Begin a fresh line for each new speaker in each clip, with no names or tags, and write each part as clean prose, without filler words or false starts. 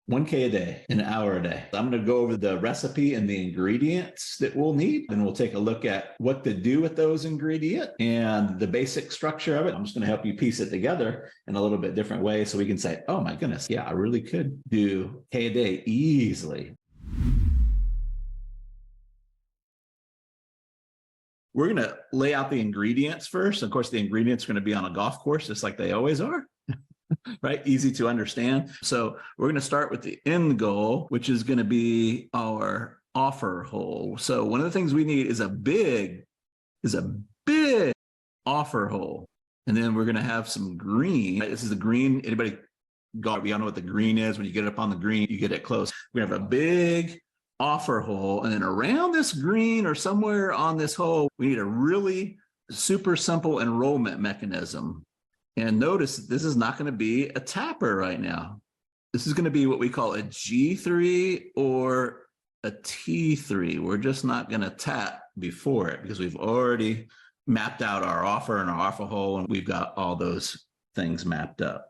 1K a day, an hour a day. I'm going to go over the recipe and the ingredients that we'll need. And we'll take a look at what to do with those ingredients and the basic structure of it. I'm just going to help you piece it together in a little bit different way so we can say, oh my goodness, yeah, I really could do K a day easily. We're going to lay out the ingredients first. Of course, the ingredients are going to be on a golf course, just like they always are. Right? Easy to understand. So we're going to start with the end goal, which is going to be our offer hole. So one of the things we need is a big offer hole. And then we're going to have some green. This is the green. Anybody got, we all know what the green is. When you get it up on the green, you get it close. We have a big offer hole. And then around this green or somewhere on this hole, we need a really super simple enrollment mechanism. And notice this is not going to be a tapper right now. This is going to be what we call a G3 or a T3. We're just not going to tap before it because we've already mapped out our offer and our offer hole, and we've got all those things mapped up.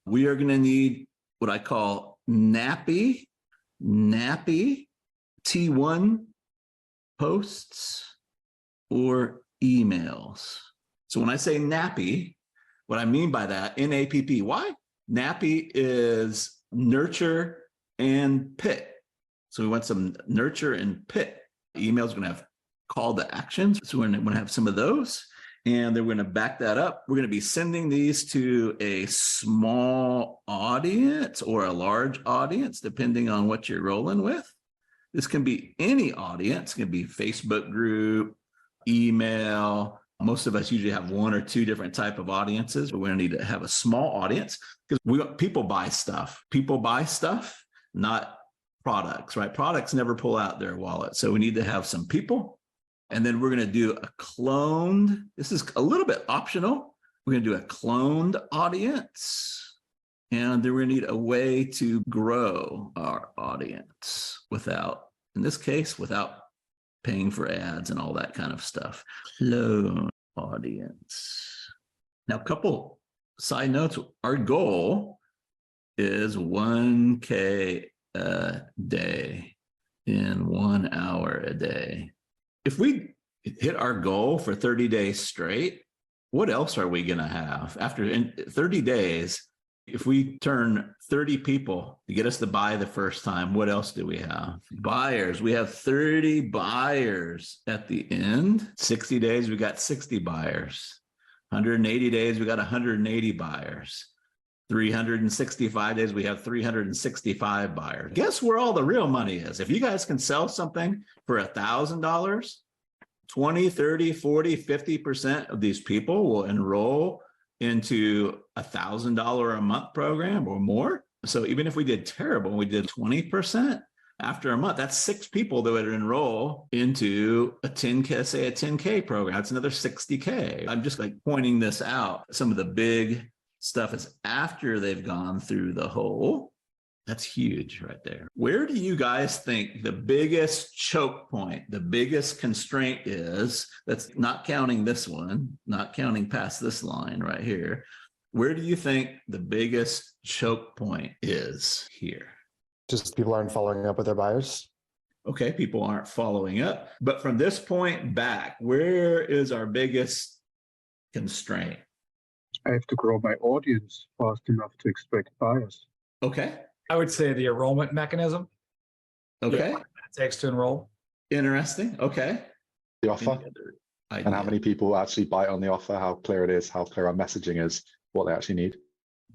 We are going to need what I call Nappy T1 posts or emails. So when I say Nappy, what I mean by that, Nappy, Nappy is nurture and pick. So we want some nurture and pick. Emails are going to have call to actions. So we're going to have some of those. And then we're going to back that up. We're going to be sending these to a small audience or a large audience, depending on what you're rolling with. This can be any audience. It can be Facebook group, email. Most of us usually have one or two different type of audiences, but we're going to need to have a small audience because people buy stuff. People buy stuff, not products, right? Products never pull out their wallet. So we need to have some people. And then we're going to do a cloned. This is a little bit optional. We're going to do a cloned audience. And then we're going to need a way to grow our audience without, in this case, without paying for ads and all that kind of stuff. Clone audience. Now, a couple side notes. Our goal is 1K a day in 1 hour a day. If we hit our goal for 30 days straight, what else are we going to have? After in 30 days, if we turn 30 people to get us to buy the first time, what else do we have? Buyers. We have 30 buyers at the end. 60 days, we got 60 buyers. 180 days, we got 180 buyers. 365 days, we have 365 buyers. Guess where all the real money is? If you guys can sell something for $1,000, 20, 30, 40, 50% of these people will enroll into $1,000 a month program or more. So even if we did terrible, we did 20% after a month, that's 6 people that would enroll into a 10K, say a 10K program. That's another 60K. I'm just like pointing this out. Some of the big stuff is after they've gone through the hole. That's huge right there. Where do you guys think the biggest choke point, the biggest constraint is? That's not counting this one, not counting past this line right here. Where do you think the biggest choke point is here?
Just people aren't following up with their buyers.
Okay, people aren't following up. But from this point back, where is our biggest constraint?
I have to grow my audience fast enough to expect buyers.
Okay.
I would say the enrollment mechanism.
Okay.
It takes to enroll.
Interesting. Okay.
The offer and how many people actually bite on the offer, how clear it is, how clear our messaging is, what they actually need.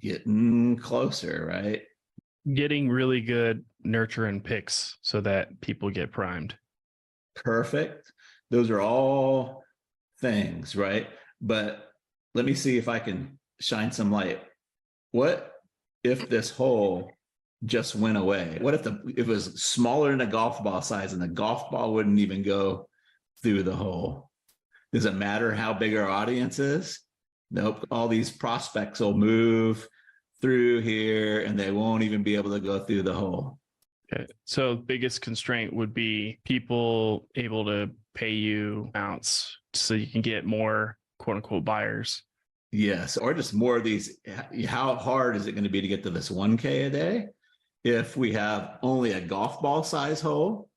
Getting closer, right?
Getting really good nurture and picks so that people get primed.
Perfect. Those are all things, right? But let me see if I can shine some light. What if this hole just went away? What if it was smaller than a golf ball size and the golf ball wouldn't even go through the hole? Does it matter how big our audience is? Nope. All these prospects will move through here and they won't even be able to go through the hole.
Okay. So biggest constraint would be people able to pay you amounts so you can get more quote unquote buyers.
Yes. Or just more of these. How hard is it going to be to get to this 1K a day? if we have only a golf ball size hole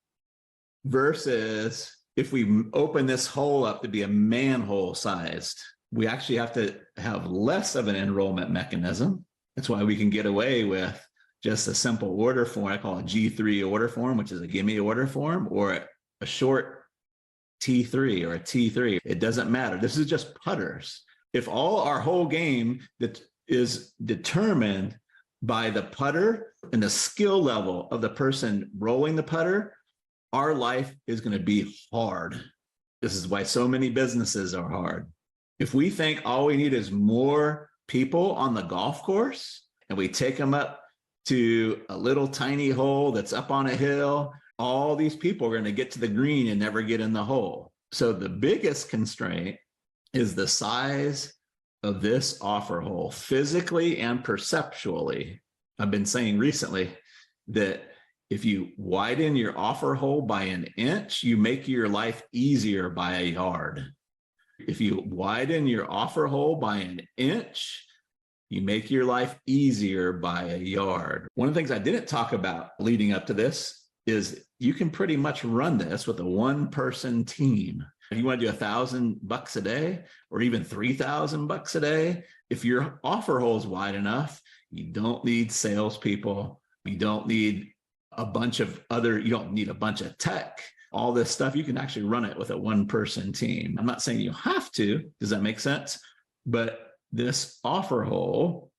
versus if we open this hole up to be a manhole sized. We actually have to have less of an enrollment mechanism. That's why we can get away with just a simple order form. I call it G3 order form, which is a gimme order form, or a short T3 or a T3. It doesn't matter. This is just putters. If all our whole game that is determined by the putter and the skill level of the person rolling the putter, our life is going to be hard. This is why so many businesses are hard. If we think all we need is more people on the golf course and we take them up to a little tiny hole that's up on a hill, all these people are going to get to the green and never get in the hole. So the biggest constraint is the size of this offer hole, physically and perceptually. I've been saying recently that if you widen your offer hole by an inch, you make your life easier by a yard. If you widen your offer hole by an inch, you make your life easier by a yard. One of the things I didn't talk about leading up to this is you can pretty much run this with a one-person team. If you want to do $1,000 a day or even $3,000 a day, if your offer hole is wide enough, you don't need salespeople. You don't need you don't need a bunch of tech. All this stuff, you can actually run it with a one-person team. I'm not saying you have to. Does that make sense? But this offer hole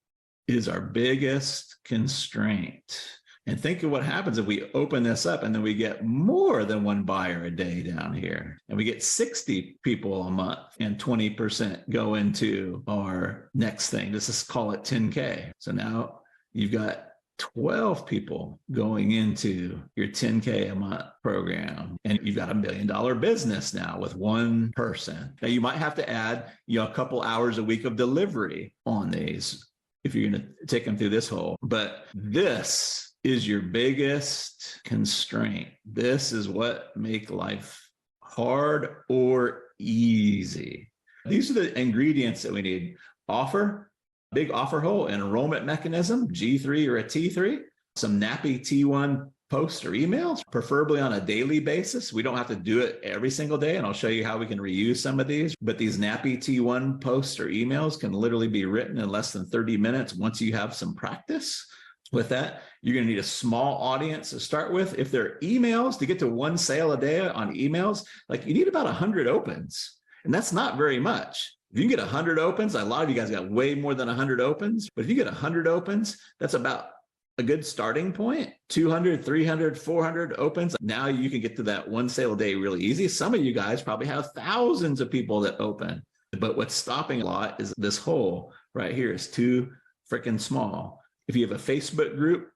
is our biggest constraint. And think of what happens if we open this up and then we get more than one buyer a day down here. And we get 60 people a month and 20% go into our next thing. Let's just call it 10K. So now you've got 12 people going into your 10K a month program, and you've got $1 million business now with one person. Now you might have to add, a couple hours a week of delivery on these if you're going to take them through this hole. But this is your biggest constraint. This is what makes life hard or easy. These are the ingredients that we need. Offer, big offer hole, an enrollment mechanism, G3 or a T3, some Nappy T1 posts or emails, preferably on a daily basis. We don't have to do it every single day, and I'll show you how we can reuse some of these. But these Nappy T1 posts or emails can literally be written in less than 30 minutes once you have some practice. With that, you're going to need a small audience to start with. If they're emails, to get to one sale a day on emails, you need about 100 opens, and that's not very much. If you can get 100 opens, a lot of you guys got way more than 100 opens, but if you get 100 opens, that's about a good starting point. 200, 300, 400 opens. Now you can get to that one sale a day really easy. Some of you guys probably have thousands of people that open, but what's stopping a lot is this hole right here is too freaking small. If you have a Facebook group,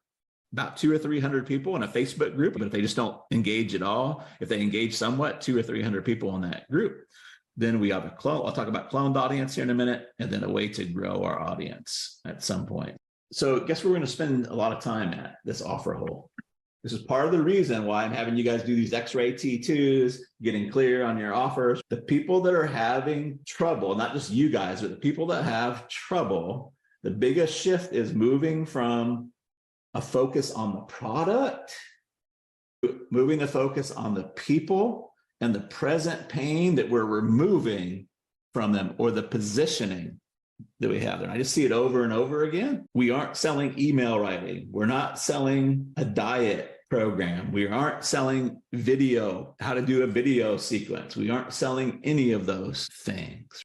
about 200 or 300 people in a Facebook group, but if they just don't engage at all, if they engage somewhat, 200 or 300 people in that group, then we have a clone. I'll talk about cloned audience here in a minute, and then a way to grow our audience at some point. So guess where we're going to spend a lot of time at, this offer hole. This is part of the reason why I'm having you guys do these X-ray T2s, getting clear on your offers. The people that are having trouble, not just you guys, but the people that have trouble, the biggest shift is moving from a focus on the product, moving the focus on the people and the present pain that we're removing from them, or the positioning that we have there. I just see it over and over again. We aren't selling email writing. We're not selling a diet program. We aren't selling video, how to do a video sequence. We aren't selling any of those things.